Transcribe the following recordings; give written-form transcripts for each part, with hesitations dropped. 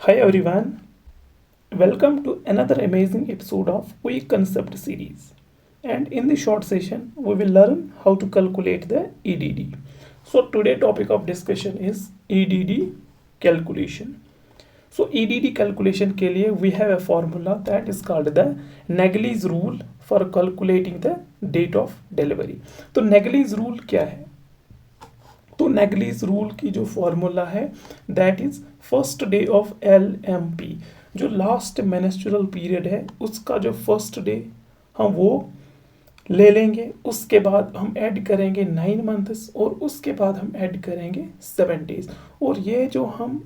Hi everyone, welcome to another amazing episode of Quick Concept series. And in this short session, we will learn how to calculate the EDD. So today topic of discussion is EDD calculation. So EDD calculation के लिए we have a formula that is called the Nagli's rule for calculating the date of delivery. तो Nagli's rule क्या है? तो नेगलीज rule की जो formula है that is first day of LMP, जो लास्ट मेनेस्ट्रुअल पीरियड है उसका जो फर्स्ट डे हम वो ले लेंगे, उसके बाद हम ऐड करेंगे 9 मंथ्स और उसके बाद हम ऐड करेंगे 7 डेज, और ये जो हम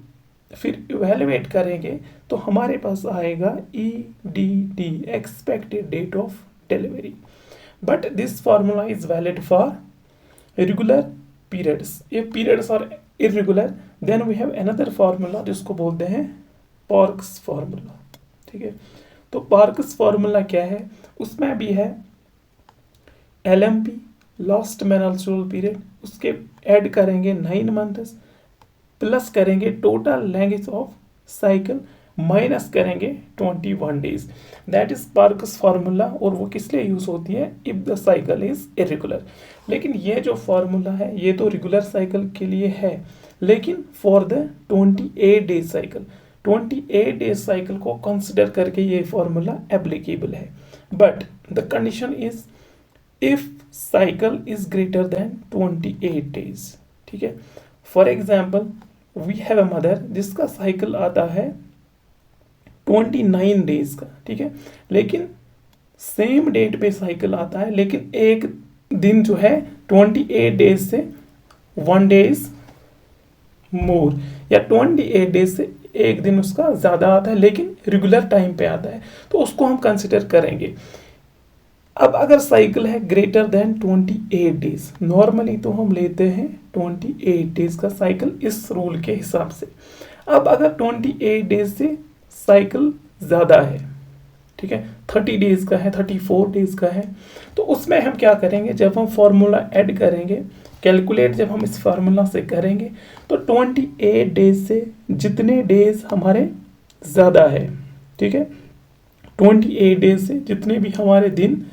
फिर इवेलुएट करेंगे तो हमारे पास आएगा EDD, expected date of delivery. But this formula is valid for regular periods. If periods are irregular, then we have another formula जिसको बोलते हैं पार्क्स फार्मूला. ठीक है, तो पार्क्स फार्मूला क्या है? उसमें भी है LMP, लास्ट मेनेस्ट्रुअल पीरियड, उसके ऐड करेंगे 9 मंथ्स प्लस करेंगे total length of cycle minus करेंगे 21 days. That is parks formula, और वो किस लिए यूज होती है? If the cycle is irregular. लेकिन ये जो फार्मूला है ये तो रेगुलर साइकिल के लिए है, लेकिन for the 28 days cycle, 28 days cycle को कंसिडर करके ये फार्मूला एप्लीकेबल है. But the condition is if cycle is greater than 28 days. ठीक है, for example we have a mother जिसका साइकिल आता है 29 डेज का. ठीक है, लेकिन सेम डेट पे साइकिल आता है, लेकिन एक दिन जो है 28 डेज से 1 डेज मोर, या 28 डेज से एक दिन उसका ज़्यादा आता है लेकिन रेगुलर टाइम पे आता है, तो उसको हम कंसिडर करेंगे. अब अगर साइकिल है ग्रेटर देन 28 डेज, नॉर्मली तो हम लेते हैं 28 डेज का साइकिल इस रूल के हिसाब से. अब अगर 28 डेज से साइकिल ज़्यादा है, ठीक है, 30 डेज का है, 34 डेज का है, तो उसमें हम क्या करेंगे? जब हम फार्मूला ऐड करेंगे, कैलकुलेट जब हम इस फार्मूला से करेंगे तो 28 डेज से जितने डेज हमारे ज़्यादा है, ठीक है, 28 डेज से जितने भी हमारे दिन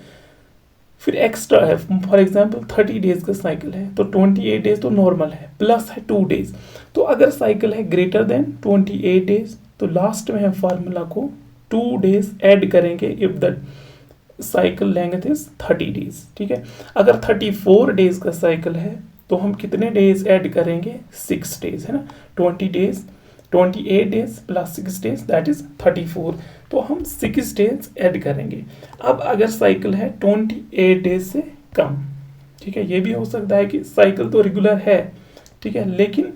फिर एक्स्ट्रा है, फॉर एग्जांपल 30 डेज का साइकिल है तो 28 डेज तो नॉर्मल है, प्लस है 2 डेज. तो अगर साइकिल है ग्रेटर देन 28 डेज तो लास्ट में हम फार्मूला को 2 डेज ऐड करेंगे if the cycle length is 30 days. ठीक है, अगर 34 डेज का साइकिल है तो हम कितने डेज ऐड करेंगे? 6 डेज, है ना. 20 days, 28 days plus 6 days that is 34, तो हम 6 डेज ऐड करेंगे. अब अगर साइकिल है 28 डेज से कम, ठीक है, ये भी हो सकता है कि साइकिल तो रेगुलर है, ठीक है, लेकिन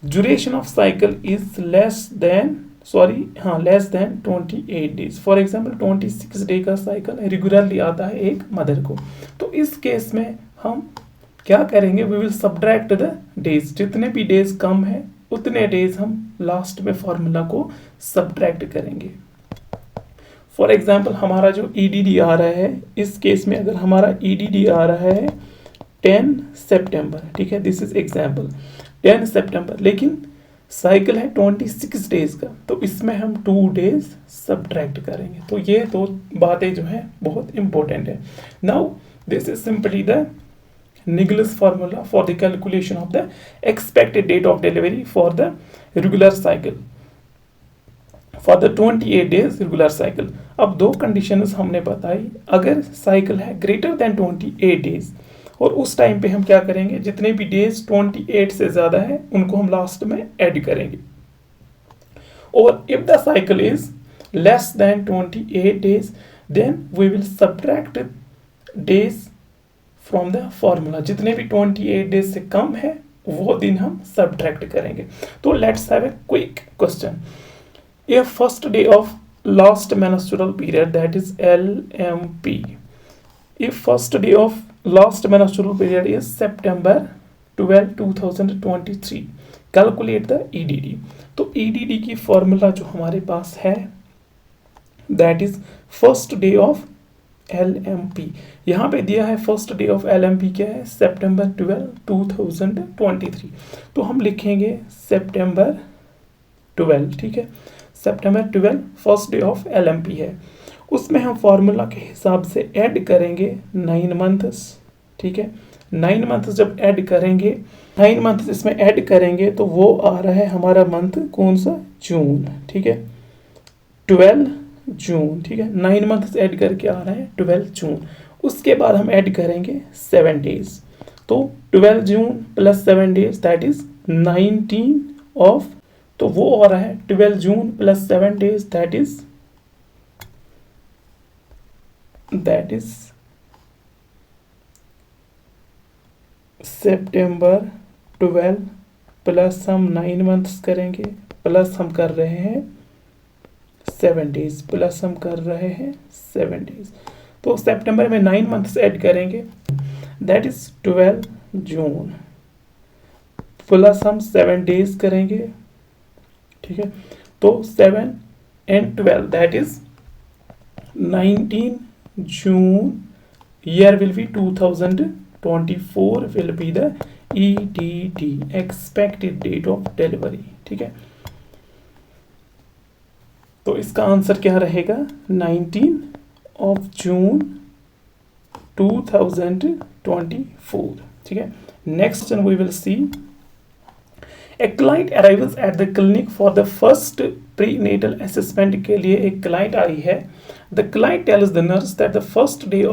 duration of cycle is less than 28 days. For example 26 day का साइकिल रेगुलरली आता है एक मदर को, तो इस केस में हम क्या करेंगे? We will subtract the days, जितने भी डेज कम है उतने डेज हम लास्ट में फार्मूला को सब्ट्रैक्ट करेंगे. फॉर एग्जाम्पल हमारा जो EDD आ रहा है, इस केस में अगर हमारा EDD आ रहा है 10 सितंबर, ठीक है, दिस इज एग्जाम्पल 10 सितंबर, लेकिन साइकिल है 26 डेज का, तो इसमें हम 2 डेज सब्ट्रैक्ट करेंगे. तो ये दो बातें जो हैं बहुत इंपॉर्टेंट है. Now this is simply the Nagli's formula for the calculation of the expected date of delivery for the regular cycle, for the 28 days regular cycle. अब दो कंडीशंस हमने बताई. अगर साइकिल है ग्रेटर देन 28 डेज, और उस time पे हम क्या करेंगे? जितने भी डेज 28 से ज़्यादा है उनको हम लास्ट में ऐड करेंगे. और if the cycle is less than 28 days then we will subtract days from the formula. जितने भी 28 डेज से कम है वो दिन हम सब्ट्रैक्ट करेंगे. तो let's have a quick question. ये first day of last menstrual period that is LMP. If first day of last menstrual period is September 12, 2023, calculate the EDD. तो EDD की फॉर्मूला जो हमारे पास है that is first day of LMP. यहाँ पे दिया है फर्स्ट डे ऑफ LMP क्या है? September 12, 2023. तो हम लिखेंगे September 12, ठीक है। सितंबर 12 फर्स्ट डे ऑफ LMP है। उसमें हम फॉर्मूला के हिसाब से ऐड करेंगे 9 मंथ्स, ठीक है। 9 मंथ्स जब ऐड करेंगे, 9 मंथ्स इसमें ऐड करेंगे तो वो आ रहा है हमारा मंथ कौन सा, जून, ठीक है। 12 जून, ठीक है। 9 मंथ्स ऐड करके आ रहा है 12 जून। उसके बाद हम ऐड करेंगे 7 डेज, तो 12 June plus 7 days that is 19 of, तो वो आ रहा है 12 June plus 7 days that is September 12 plus हम 9 मंथ्स करेंगे, प्लस हम कर रहे हैं 7 डेज, प्लस हम कर रहे हैं 7 डेज। तो सितंबर में 9 मंथ्स ऐड करेंगे दैट इज 12 जून, प्लस हम 7 डेज करेंगे, ठीक है। तो 7 and 12 that is 19 June, year will be 2024 will be the EDD, expected date of delivery, ठीक है। तो इसका आंसर क्या रहेगा, 19 of June 2024, ठीक है। Next we will see, A client arrives at the clinic for the first prenatal assessment के लिए एक client आई है। The client tells the nurse that the first day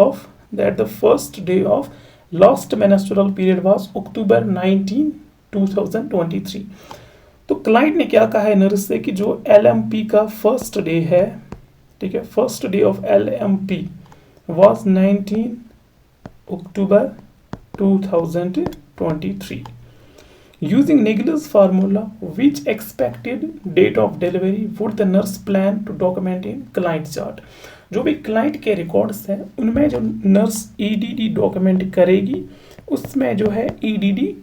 of last menstrual period was October 19, 2023। तो client ने क्या कहा है nurse से कि जो LMP का फर्स्ट डे है, ठीक है, first day of LMP was 19 October 2023। Using Naegele's formula, which expected date of delivery would the nurse plan to document in client chart? जो भी क्लाइंट के रिकॉर्ड्स हैं उनमें जो नर्स EDD डॉक्यूमेंट करेगी, उसमें जो है EDD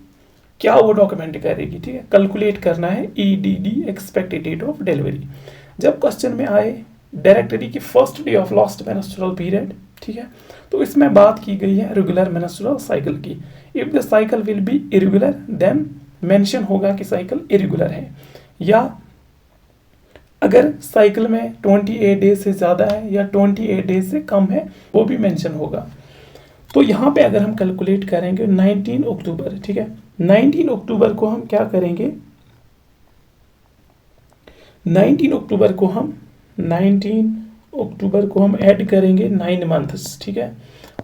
क्या वो डॉक्यूमेंट करेगी, ठीक है। कैलकुलेट करना है EDD expected date of delivery. जब क्वेश्चन में आए डायरेक्टरी की first day of last menstrual period, ठीक है, तो इसमें बात की गई है रेगुलर मेंस्ट्रुअल साइकिल की। If the cycle will be irregular then mention होगा कि साइकिल इरेगुलर है, या अगर साइकिल में 28 डेज से ज़्यादा है या 28 डेज से कम है वो भी मेंशन होगा। तो यहाँ पे अगर हम कैलकुलेट करेंगे 19 अक्टूबर, ठीक है, 19 अक्टूबर को हम क्या करेंगे, 19 अक्टूबर को हम ऐड करेंगे 9 मंथ्स, ठीक है,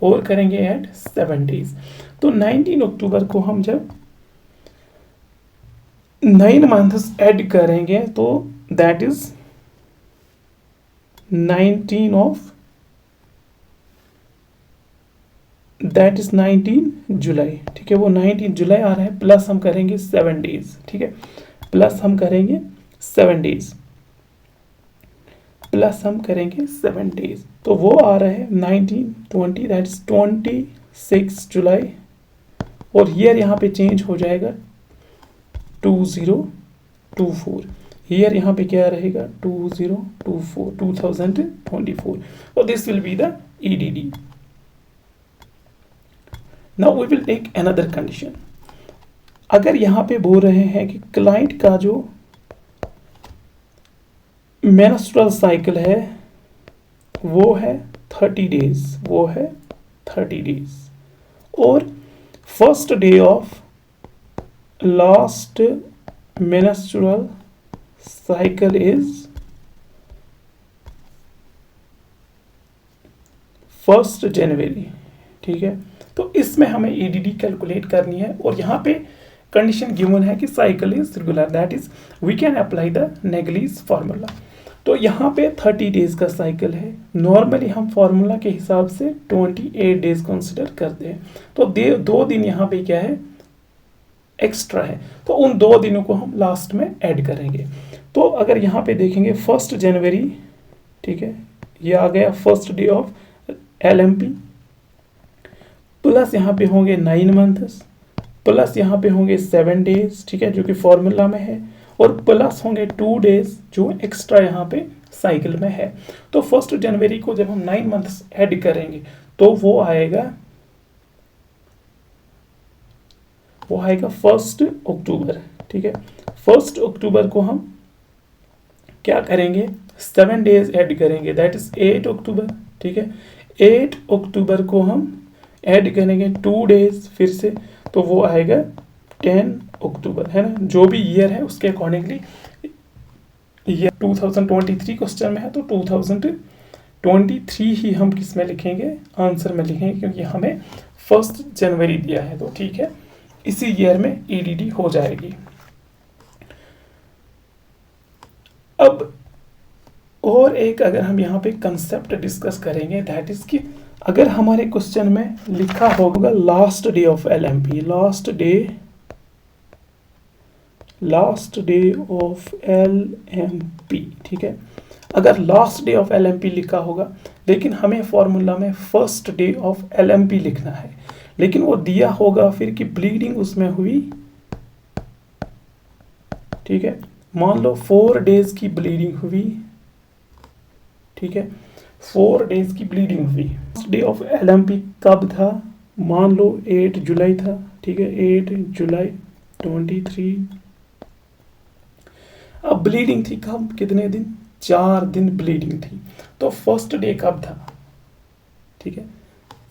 और करेंगे ऐड 7 डेज। तो 19 अक्टूबर को हम जब 9 मंथ्स ऐड करेंगे तो दैट इज 19 जुलाई, ठीक है, वो 19 जुलाई आ रहा है, प्लस हम करेंगे 7 डेज, ठीक है, प्लस हम करेंगे 7 डेज, तो वो आ रहा है 1920 दैट इज 26 जुलाई, और ईयर यहाँ पे चेंज हो जाएगा 2024, ईयर यहाँ पे क्या रहेगा 2024 और this will be the EDD। Now we will take another condition. अगर यहाँ पे बोल रहे हैं कि क्लाइंट का जो मेंस्ट्रुअल साइकिल है वो है 30 डेज, और first day of last menstrual cycle is 1 जनवरी, ठीक है। तो इसमें हमें EDD कैलकुलेट करनी है, और यहाँ पे कंडीशन गिवन है कि cycle is regular, that is we can apply the Naegele's formula. तो यहाँ पे 30 डेज का साइकिल है, नॉर्मली हम फार्मूला के हिसाब से 28 डेज कंसिडर करते हैं, तो 2 दिन यहाँ पे क्या है एक्स्ट्रा है, तो उन 2 दिनों को हम लास्ट में ऐड करेंगे। तो अगर यहाँ पे देखेंगे 1 जनवरी, ठीक है, ये आ गया first day of LMP, plus यहाँ पे होंगे 9 मंथ्स, प्लस यहाँ पे होंगे 7 डेज, ठीक है, जो कि फॉर्मूला में है, और प्लस होंगे 2 डेज जो एक्स्ट्रा यहाँ पे साइकिल में है। तो 1 जनवरी को जब हम 9 मंथ्स ऐड करेंगे तो वो आएगा 1 अक्टूबर, ठीक है। 1 अक्टूबर को हम क्या करेंगे, 7 डेज ऐड करेंगे, दैट इज 8 अक्टूबर। ठीक है, 8 अक्टूबर को हम ऐड करेंगे 2 डेज फिर से, तो वो आएगा 10 अक्टूबर, है ना। जो भी ईयर है उसके अकॉर्डिंगली, ये 2023 क्वेश्चन में है तो 2023 ही हम किस में लिखेंगे, आंसर में लिखेंगे, क्योंकि हमें 1 जनवरी दिया है। तो ठीक है, इसी ईयर में ईडीडी हो जाएगी। अब और एक अगर हम यहाँ पे कंसेप्ट डिस्कस करेंगे, दैट इज कि अगर हमारे क्वेश्चन में लिखा होगा last day of LMP, last day of LMP, ठीक है। अगर लास्ट डे ऑफ एलएमपी लिखा होगा, लेकिन हमें फॉर्मूला में फर्स्ट डे ऑफ एलएमपी लिखना है, लेकिन वो दिया होगा फिर कि ब्लीडिंग उसमें हुई, ठीक है। मान लो 4 डेज की ब्लीडिंग हुई, ठीक है, 4 डेज की ब्लीडिंग हुई। फर्स्ट डे ऑफ एलएमपी कब था, मान लो 8 जुलाई था, ठीक है, 8 जुलाई 23। अब ब्लीडिंग थी कब, कितने दिन, 4 दिन ब्लीडिंग थी, तो फर्स्ट डे कब था, ठीक है,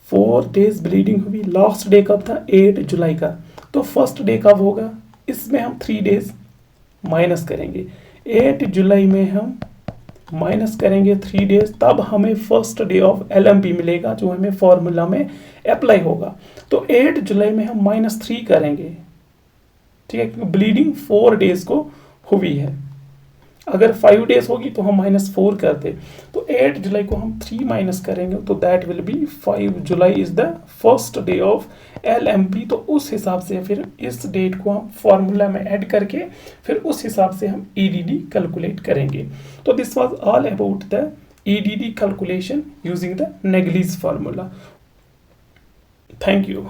4 डेज ब्लीडिंग हुई, लास्ट डे कब था, 8 जुलाई का, तो फर्स्ट डे कब होगा, इसमें हम 3 डेज माइनस करेंगे, 8 जुलाई में हम माइनस करेंगे 3 डेज, तब हमें फर्स्ट डे ऑफ एलएमपी मिलेगा, जो हमें फॉर्मूला में अप्लाई होगा। तो 8 जुलाई में हम -3 करेंगे, ठीक है, क्योंकि ब्लीडिंग 4 डेज को हुई है। अगर 5 डेज होगी तो हम -4 करते, तो 8 जुलाई को हम 3 माइनस करेंगे, तो that will be 5 July is the first day of LMP. तो उस हिसाब से फिर इस डेट को हम फॉर्मूला में ऐड करके फिर उस हिसाब से हम ईडीडी कैलकुलेट करेंगे। तो this was all about the EDD calculation using the Naegele's formula. Thank you.